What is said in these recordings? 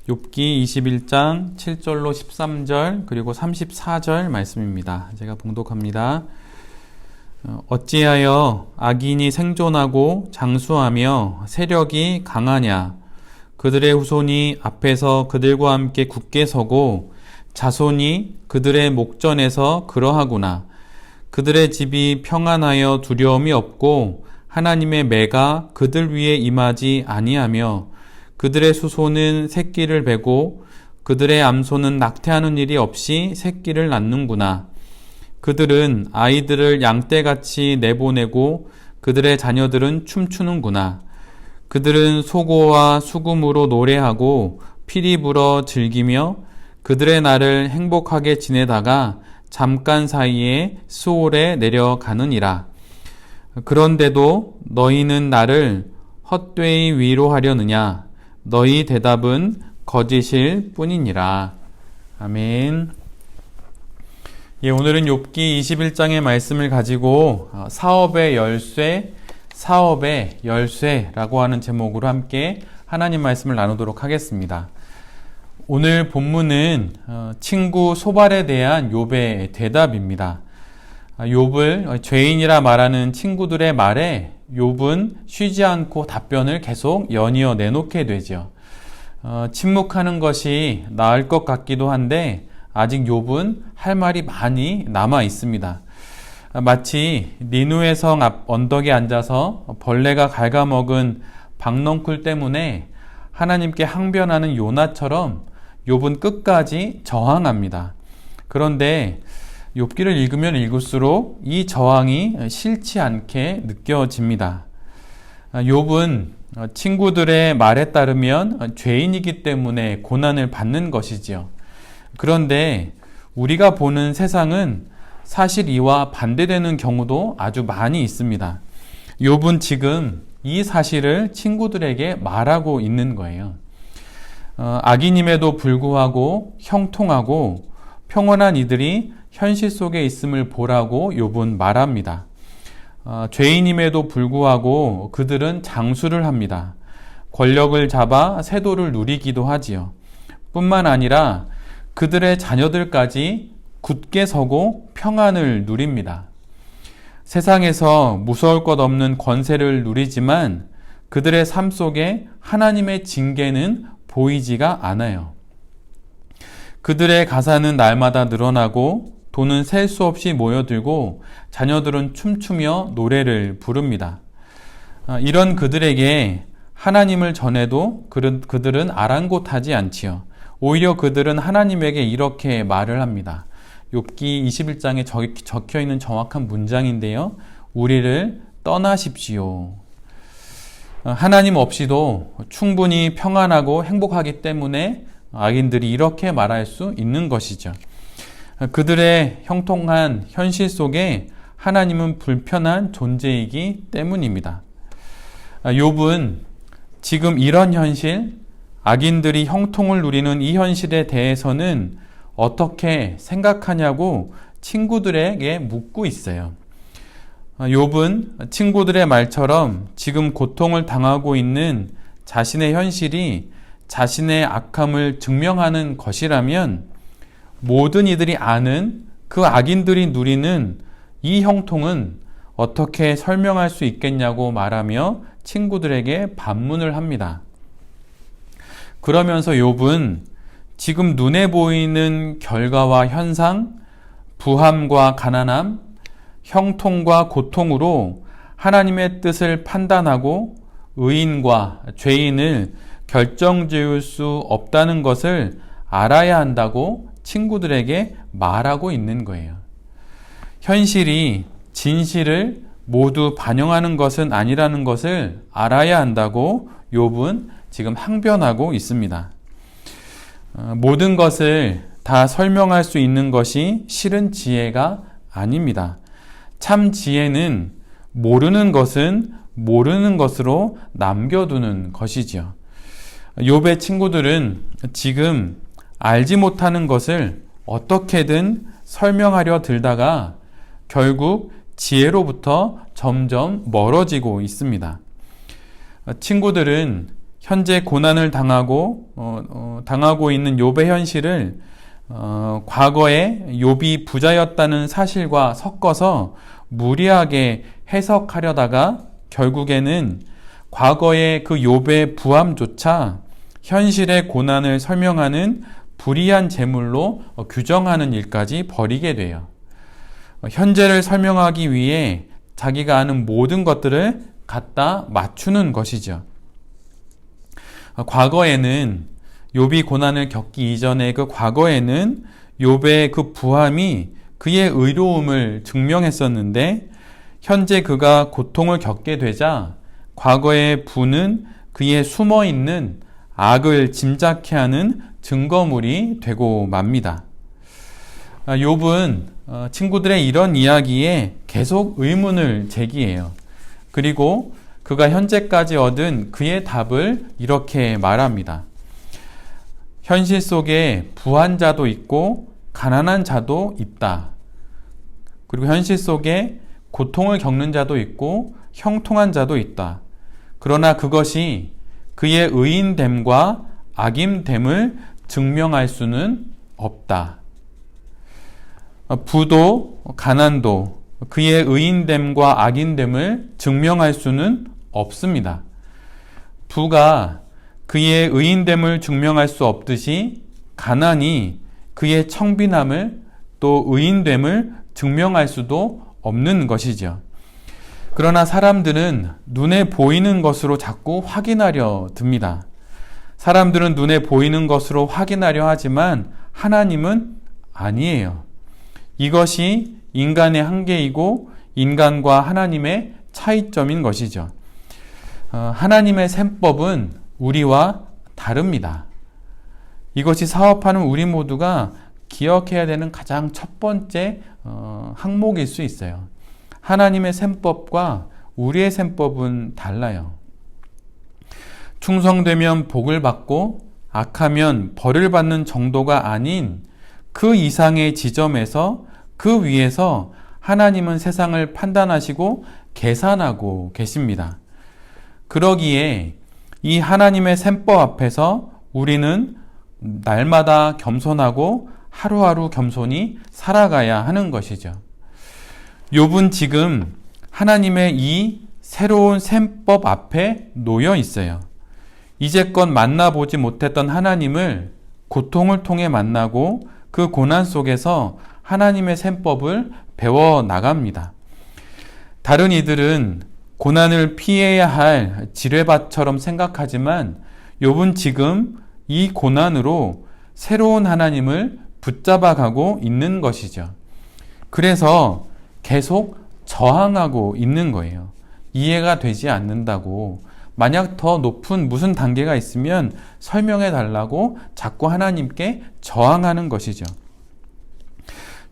욥기 21장 7절로 13절 그리고 34절 말씀입니다. 제가 봉독합니다. 어찌하여 악인이 생존하고 장수하며 세력이 강하냐. 그들의 후손이 앞에서 그들과 함께 굳게 서고 자손이 그들의 목전에서 그러하구나. 그들의 집이 평안하여 두려움이 없고 하나님의 매가 그들 위에 임하지 아니하며 그들의 수소는 새끼를 베고 그들의 암소는 낙태하는 일이 없이 새끼를 낳는구나. 그들은 아이들을 양떼같이 내보내고 그들의 자녀들은 춤추는구나. 그들은 소고와 수금으로 노래하고 피리 불어 즐기며 그들의 날을 행복하게 지내다가 잠깐 사이에 수올에 내려가느니라. 그런데도 너희는 나를 헛되이 위로하려느냐? 너희 대답은 거짓일 뿐이니라. 아멘. 오늘은 욥기 21장의 말씀을 가지고 사업의 열쇠라고 하는 제목으로 함께 하나님 말씀을 나누도록 하겠습니다. 오늘 본문은 친구 소발에 대한 욥의 대답입니다. 욥을 죄인이라 말하는 친구들의 말에 욥은 쉬지 않고 답변을 계속 연이어 내놓게 되죠. 침묵하는 것이 나을 것 같기도 한데 아직 욥은 할 말이 많이 남아 있습니다. 마치 니누의 성 앞 언덕에 앉아서 벌레가 갉아먹은 박넝쿨 때문에 하나님께 항변하는 요나처럼 욥은 끝까지 저항합니다. 그런데 욥기를 읽으면 읽을수록 이 저항이 싫지 않게 느껴집니다. 욥은 친구들의 말에 따르면 죄인이기 때문에 고난을 받는 것이지요. 그런데 우리가 보는 세상은 사실 이와 반대되는 경우도 아주 많이 있습니다. 욥은 지금 이 사실을 친구들에게 말하고 있는 거예요. 악인임에도 불구하고 형통하고 평온한 이들이 현실 속에 있음을 보라고 욥은 말합니다. 죄인임에도 불구하고 그들은 장수를 합니다. 권력을 잡아 세도를 누리기도 하지요. 뿐만 아니라 그들의 자녀들까지 굳게 서고 평안을 누립니다. 세상에서 무서울 것 없는 권세를 누리지만 그들의 삶 속에 하나님의 징계는 보이지가 않아요. 그들의 가사는 날마다 늘어나고 돈은 셀 수 없이 모여들고 자녀들은 춤추며 노래를 부릅니다. 이런 그들에게 하나님을 전해도 그들은 아랑곳하지 않지요. 오히려 그들은 하나님에게 이렇게 말을 합니다. 욥기 21장에 적혀 있는 정확한 문장인데요. 우리를 떠나십시오. 하나님 없이도 충분히 평안하고 행복하기 때문에 악인들이 이렇게 말할 수 있는 것이죠. 그들의 형통한 현실 속에 하나님은 불편한 존재이기 때문입니다. 욥은 지금 이런 현실, 악인들이 형통을 누리는 이 현실에 대해서는 어떻게 생각하냐고 친구들에게 묻고 있어요. 욥은 친구들의 말처럼 지금 고통을 당하고 있는 자신의 현실이 자신의 악함을 증명하는 것이라면 모든 이들이 아는 그 악인들이 누리는 이 형통은 어떻게 설명할 수 있겠냐고 말하며 친구들에게 반문을 합니다. 그러면서 욥은 지금 눈에 보이는 결과와 현상, 부함과 가난함, 형통과 고통으로 하나님의 뜻을 판단하고 의인과 죄인을 결정지을 수 없다는 것을 알아야 한다고 친구들에게 말하고 있는 거예요. 현실이 진실을 모두 반영하는 것은 아니라는 것을 알아야 한다고 욥은 지금 항변하고 있습니다. 모든 것을 다 설명할 수 있는 것이 실은 지혜가 아닙니다. 참 지혜는 모르는 것은 모르는 것으로 남겨두는 것이지요. 욥의 친구들은 지금 알지 못하는 것을 어떻게든 설명하려 들다가 결국 지혜로부터 점점 멀어지고 있습니다. 친구들은 현재 고난을 당하고 있는 욥의 현실을 과거에 욥이 부자였다는 사실과 섞어서 무리하게 해석하려다가 결국에는 과거의 그 욥의 부함조차 현실의 고난을 설명하는 불의한 제물로 규정하는 일까지 벌이게 돼요. 현재를 설명하기 위해 자기가 아는 모든 것들을 갖다 맞추는 것이죠. 과거에는 욥이 고난을 겪기 이전의 그 과거에는 욥의 그 부함이 그의 의로움을 증명했었는데 현재 그가 고통을 겪게 되자 과거의 부는 그의 숨어있는 악을 짐작케 하는 증거물이 되고 맙니다. 욥은 친구들의 이런 이야기에 계속 의문을 제기해요. 그리고 그가 현재까지 얻은 그의 답을 이렇게 말합니다. 현실 속에 부한 자도 있고 가난한 자도 있다. 그리고 현실 속에 고통을 겪는 자도 있고 형통한 자도 있다. 그러나 그것이 그의 의인됨과 악임됨을 증명할 수는 없다. 부도 가난도 그의 의인됨과 악인됨을 증명할 수는 없습니다. 부가 그의 의인됨을 증명할 수 없듯이 가난이 그의 청빈함을 또 의인됨을 증명할 수도 없는 것이죠. 그러나 사람들은 눈에 보이는 것으로 자꾸 확인하려 듭니다. 사람들은 눈에 보이는 것으로 확인하려 하지만 하나님은 아니에요. 이것이 인간의 한계이고 인간과 하나님의 차이점인 것이죠. 하나님의 셈법은 우리와 다릅니다. 이것이 사업하는 우리 모두가 기억해야 되는 가장 첫 번째 항목일 수 있어요. 하나님의 셈법과 우리의 셈법은 달라요. 충성되면 복을 받고 악하면 벌을 받는 정도가 아닌 그 이상의 지점에서 그 위에서 하나님은 세상을 판단하시고 계산하고 계십니다. 그러기에 이 하나님의 셈법 앞에서 우리는 날마다 겸손하고 하루하루 겸손히 살아가야 하는 것이죠. 욥은 지금 하나님의 이 새로운 셈법 앞에 놓여 있어요. 이제껏 만나보지 못했던 하나님을 고통을 통해 만나고 그 고난 속에서 하나님의 셈법을 배워 나갑니다. 다른 이들은 고난을 피해야 할 지뢰밭처럼 생각하지만 욥은 지금 이 고난으로 새로운 하나님을 붙잡아가고 있는 것이죠. 그래서 계속 저항하고 있는 거예요. 이해가 되지 않는다고. 만약 더 높은 무슨 단계가 있으면 설명해 달라고 자꾸 하나님께 저항하는 것이죠.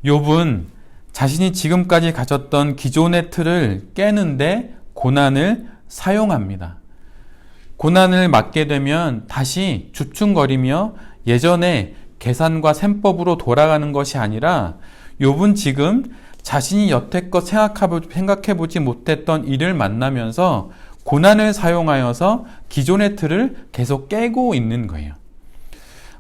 욥은 자신이 지금까지 가졌던 기존의 틀을 깨는데 고난을 사용합니다. 고난을 맞게 되면 다시 주춤거리며 예전의 계산과 셈법으로 돌아가는 것이 아니라 욥은 지금 자신이 여태껏 생각해보지 못했던 일을 만나면서 고난을 사용하여서 기존의 틀을 계속 깨고 있는 거예요.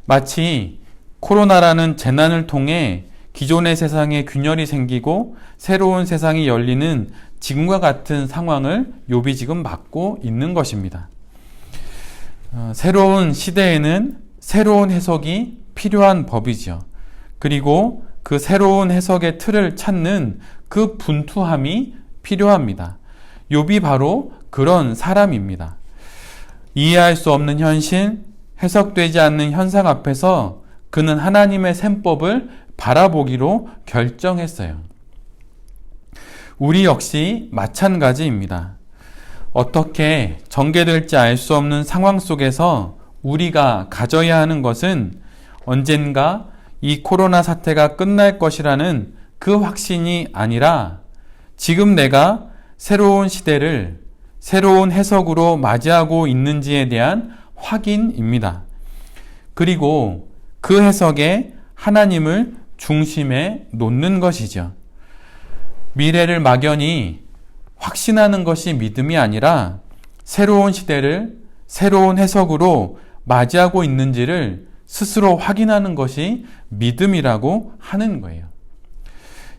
마치 코로나라는 재난을 통해 기존의 세상에 균열이 생기고 새로운 세상이 열리는 지금과 같은 상황을 욥이 지금 맞고 있는 것입니다. 새로운 시대에는 새로운 해석이 필요한 법이죠. 그리고 그 새로운 해석의 틀을 찾는 그 분투함이 필요합니다. 욥이 바로 그런 사람입니다. 이해할 수 없는 현실, 해석되지 않는 현상 앞에서 그는 하나님의 셈법을 바라보기로 결정했어요. 우리 역시 마찬가지입니다. 어떻게 전개될지 알 수 없는 상황 속에서 우리가 가져야 하는 것은 언젠가 이 코로나 사태가 끝날 것이라는 그 확신이 아니라 지금 내가 새로운 시대를 새로운 해석으로 맞이하고 있는지에 대한 확인입니다. 그리고 그 해석에 하나님을 중심에 놓는 것이죠. 미래를 막연히 확신하는 것이 믿음이 아니라 새로운 시대를 새로운 해석으로 맞이하고 있는지를 스스로 확인하는 것이 믿음이라고 하는 거예요.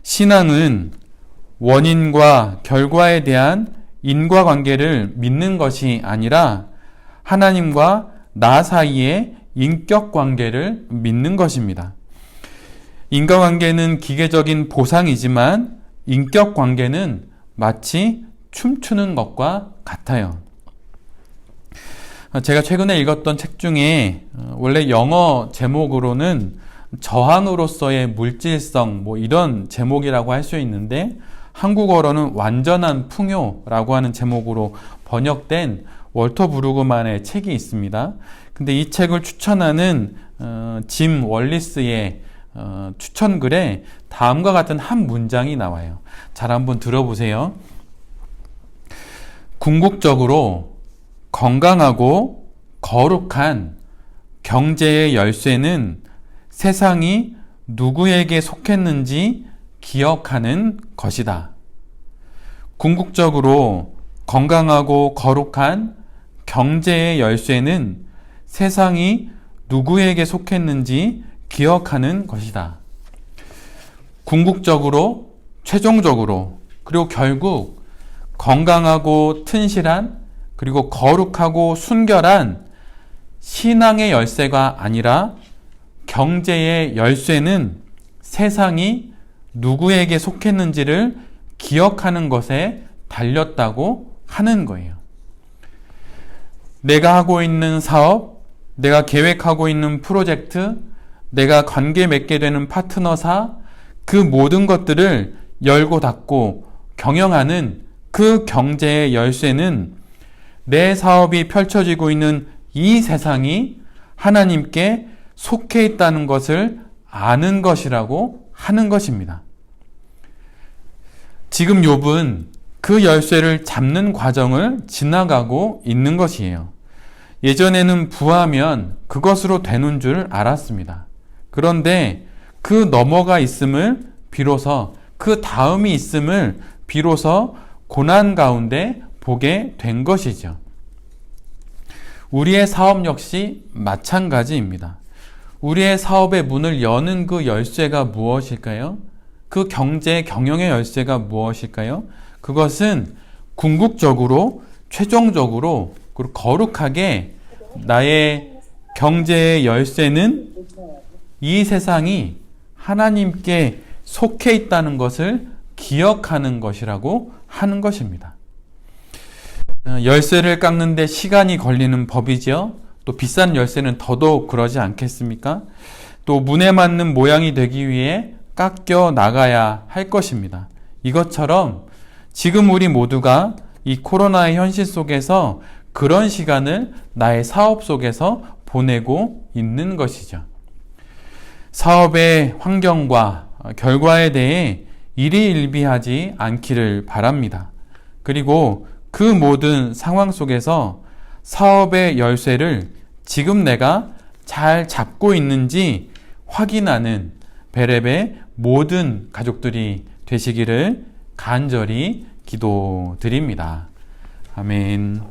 신앙은 원인과 결과에 대한 인과관계를 믿는 것이 아니라 하나님과 나 사이의 인격관계를 믿는 것입니다. 인과관계는 기계적인 보상이지만 인격관계는 마치 춤추는 것과 같아요. 제가 최근에 읽었던 책 중에 원래 영어 제목으로는 저항으로서의 물질성 이런 제목이라고 할 수 있는데 한국어로는 완전한 풍요라고 하는 제목으로 번역된 월터 브루그만의 책이 있습니다. 근데 이 책을 추천하는 짐 월리스의 추천글에 다음과 같은 한 문장이 나와요. 잘 한번 들어보세요. 궁극적으로 건강하고 거룩한 경제의 열쇠는 세상이 누구에게 속했는지 기억하는 것이다. 궁극적으로 건강하고 거룩한 경제의 열쇠는 세상이 누구에게 속했는지 기억하는 것이다. 궁극적으로, 최종적으로, 그리고 결국 건강하고 튼실한 그리고 거룩하고 순결한 신앙의 열쇠가 아니라 경제의 열쇠는 세상이 누구에게 속했는지를 기억하는 것에 달렸다고 하는 거예요. 내가 하고 있는 사업, 내가 계획하고 있는 프로젝트, 내가 관계 맺게 되는 파트너사, 그 모든 것들을 열고 닫고 경영하는 그 경제의 열쇠는 내 사업이 펼쳐지고 있는 이 세상이 하나님께 속해 있다는 것을 아는 것이라고 하는 것입니다. 지금 욥은 그 열쇠를 잡는 과정을 지나가고 있는 것이에요. 예전에는 부하면 그것으로 되는 줄 알았습니다. 그런데 그 넘어가 있음을 비로소, 그 다음이 있음을 비로소 고난 가운데 보게 된 것이죠. 우리의 사업 역시 마찬가지입니다. 우리의 사업의 문을 여는 그 열쇠가 무엇일까요? 그 경제, 경영의 열쇠가 무엇일까요? 그것은 궁극적으로, 최종적으로, 그리고 거룩하게 나의 경제의 열쇠는 이 세상이 하나님께 속해 있다는 것을 기억하는 것이라고 하는 것입니다. 열쇠를 깎는데 시간이 걸리는 법이죠. 또 비싼 열쇠는 더더욱 그러지 않겠습니까? 또 문에 맞는 모양이 되기 위해 깎여 나가야 할 것입니다. 이것처럼 지금 우리 모두가 이 코로나의 현실 속에서 그런 시간을 나의 사업 속에서 보내고 있는 것이죠. 사업의 환경과 결과에 대해 일희일비하지 않기를 바랍니다. 그리고 그 모든 상황 속에서 사업의 열쇠를 지금 내가 잘 잡고 있는지 확인하는 베레베 모든 가족들이 되시기를 간절히 기도드립니다. 아멘.